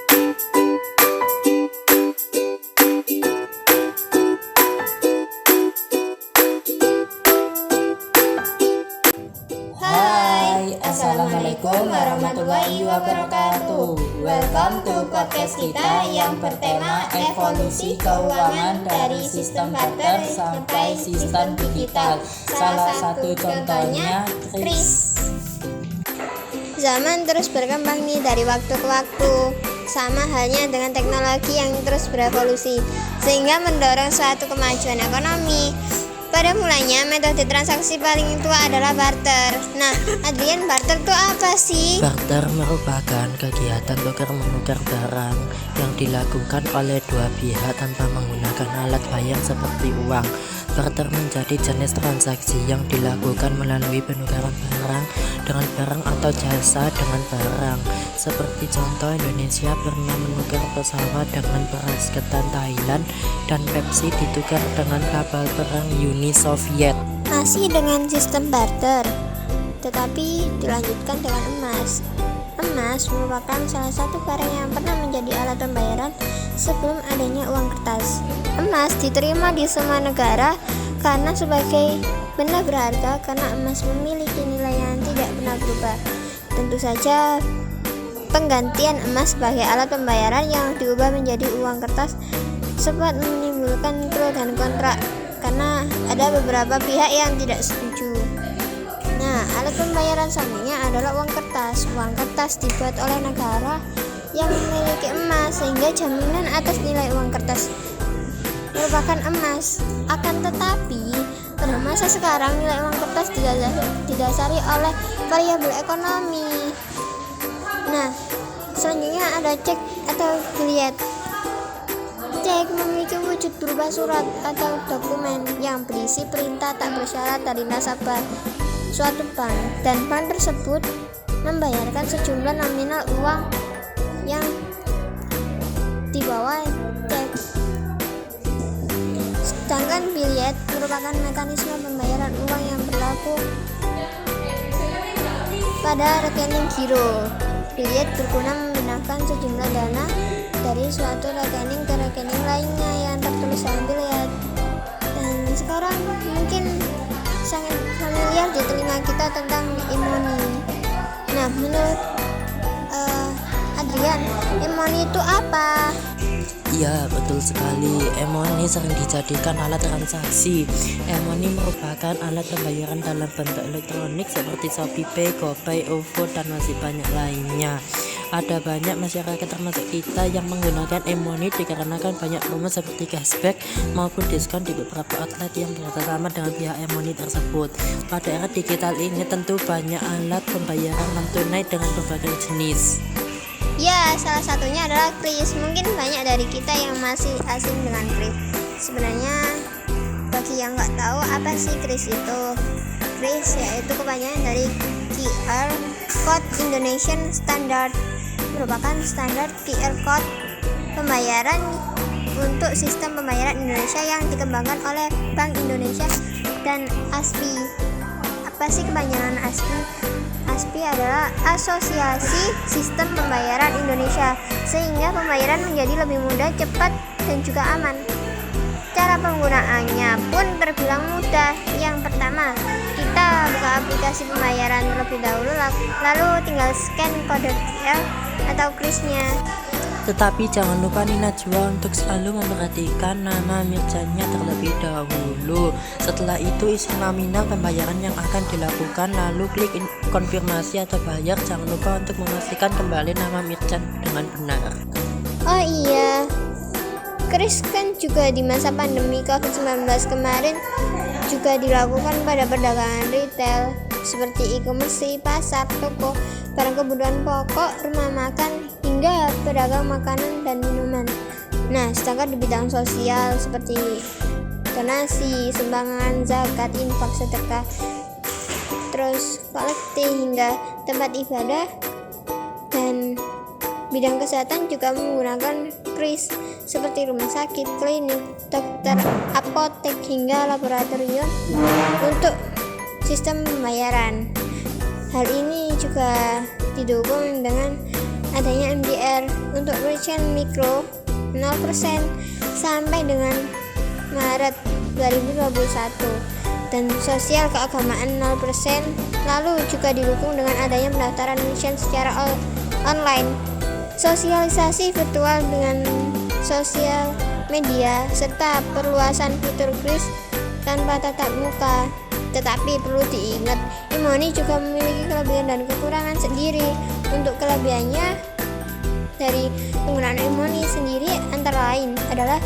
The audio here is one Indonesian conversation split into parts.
Hai, Assalamualaikum warahmatullahi wabarakatuh. Welcome to podcast kita yang bertema evolusi keuangan dari sistem barter sampai sistem digital. Salah satu contohnya kris. Zaman terus berkembang nih dari waktu ke waktu, sama halnya dengan teknologi yang terus berevolusi, sehingga mendorong suatu kemajuan ekonomi. Pada mulanya, metode transaksi paling tua adalah barter. Nah, Adrian, barter itu apa sih? Barter merupakan kegiatan tukar-menukar barang yang dilakukan oleh dua pihak tanpa menggunakan alat bayar seperti uang. Barter menjadi jenis transaksi yang dilakukan melalui penukaran barang dengan barang atau jasa dengan barang. Seperti contoh, Indonesia pernah menukar pesawat dengan beras ketan Thailand dan Pepsi ditukar dengan kapal perang Uni Soviet. Masih dengan sistem barter, tetapi dilanjutkan dengan emas. Emas merupakan salah satu barang yang pernah menjadi alat pembayaran sebelum adanya uang kertas. Emas diterima di semua negara karena sebagai benda berharga, karena emas memiliki nilai yang tidak pernah berubah. Tentu saja penggantian emas sebagai alat pembayaran yang diubah menjadi uang kertas sempat menimbulkan pro dan kontra, karena ada beberapa pihak yang tidak setuju. Nah, alat pembayaran selanjutnya adalah uang kertas. Uang kertas dibuat oleh negara yang memiliki emas, sehingga jaminan atas nilai uang kertas merupakan emas. Akan tetapi, pada masa sekarang nilai uang kertas didasari oleh variabel ekonomi. Nah, selanjutnya ada cek atau biliet. Cek memiliki wujud berupa surat atau dokumen yang berisi perintah tak bersyarat dari nasabah suatu bank, dan bank tersebut membayarkan sejumlah nominal uang yang dibawa cek. Sedangkan biliet merupakan mekanisme pembayaran uang yang berlaku pada rekening giro. Biliet berguna memindahkan sejumlah dana dari suatu rekening ke rekening lainnya yang tertulis dalam biliet. Dan sekarang mungkin sangat familiar di telinga kita tentang e-money. Nah, menurut Adrian, e-money itu apa? Ya, betul sekali. E-money sering dijadikan alat transaksi. E-money merupakan alat pembayaran dalam bentuk elektronik seperti ShopeePay, GoPay, OVO, dan masih banyak lainnya. Ada banyak masyarakat termasuk kita yang menggunakan e-money dikarenakan banyak promo seperti cashback maupun diskon di beberapa outlet yang bekerjasama dengan pihak e-money tersebut. Pada era digital ini tentu banyak alat pembayaran non tunai dengan berbagai jenis. Ya, salah satunya adalah kris. Mungkin banyak dari kita yang masih asing dengan kris. Sebenarnya, bagi yang nggak tahu apa sih kris itu, kris yaitu kepanjangan dari QR Code Indonesian Standard, merupakan standar QR Code pembayaran untuk sistem pembayaran Indonesia yang dikembangkan oleh Bank Indonesia dan ASPI. Apa sih kepanjangan ASPI? ASPI adalah Asosiasi Sistem Pembayaran Indonesia, sehingga pembayaran menjadi lebih mudah, cepat, dan juga aman. Cara penggunaannya pun terbilang mudah. Yang pertama, kita buka aplikasi pembayaran terlebih dahulu, lalu tinggal scan kode QR atau krisnya. Tetapi jangan lupa nih Najwa untuk selalu memperhatikan nama merchantnya terlebih dahulu. Setelah itu isi nominal pembayaran yang akan dilakukan, lalu klik konfirmasi atau bayar. Jangan lupa untuk memastikan kembali nama merchant dengan benar. Oh iya, kris kan juga di masa pandemi COVID-19 kemarin juga dilakukan pada perdagangan retail seperti e-commerce, pasar, toko, barang kebutuhan pokok, rumah makan, hingga pedagang makanan dan minuman. Nah, sedangkan di bidang sosial seperti donasi, sumbangan, zakat, infak, sedekah, terus kolektif hingga tempat ibadah, dan bidang kesehatan juga menggunakan kris seperti rumah sakit, klinik, dokter, apotek, hingga laboratorium untuk sistem pembayaran. Hal ini juga didukung dengan adanya MDR untuk merchant mikro 0% sampai dengan Maret 2021 dan sosial keagamaan 0%, lalu juga didukung dengan adanya pendaftaran merchant secara online, sosialisasi virtual dengan sosial media, serta perluasan fitur kris tanpa tatap muka. Tetapi perlu diingat, Imoni juga memiliki kelebihan dan kekurangan sendiri. Untuk kelebihannya dari penggunaan Imoni sendiri antara lain adalah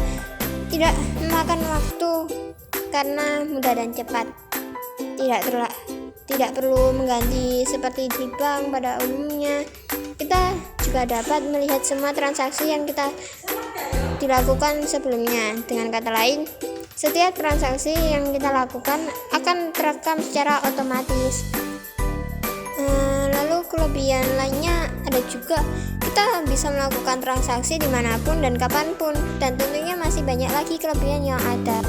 tidak memakan waktu karena mudah dan cepat, tidak perlu mengganti seperti di bank pada umumnya. Kita juga dapat melihat semua transaksi yang kita dilakukan sebelumnya. Dengan kata lain, setiap transaksi yang kita lakukan akan terekam secara otomatis. Lalu kelebihan lainnya ada juga, kita bisa melakukan transaksi dimanapun dan kapanpun, dan tentunya masih banyak lagi kelebihan yang ada.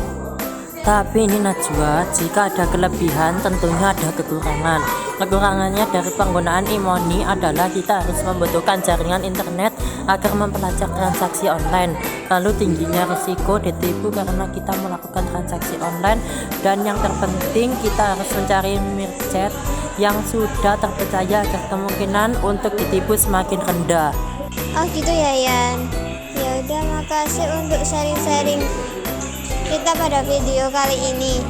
Tapi ini Najwa, jika ada kelebihan tentunya ada kekurangan. Kekurangannya dari penggunaan Imoni adalah kita harus membutuhkan jaringan internet agar mempelajari transaksi online. Lalu tingginya risiko ditipu karena kita melakukan transaksi online. Dan yang terpenting, kita harus mencari merchant yang sudah terpercaya agar kemungkinan untuk ditipu semakin rendah. Oh gitu ya Yan. Ya udah, makasih untuk sharing-sharing kita pada video kali ini.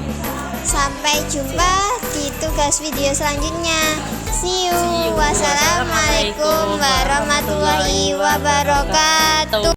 Sampai jumpa di tugas video selanjutnya. See you. Wassalamualaikum warahmatullahi wabarakatuh.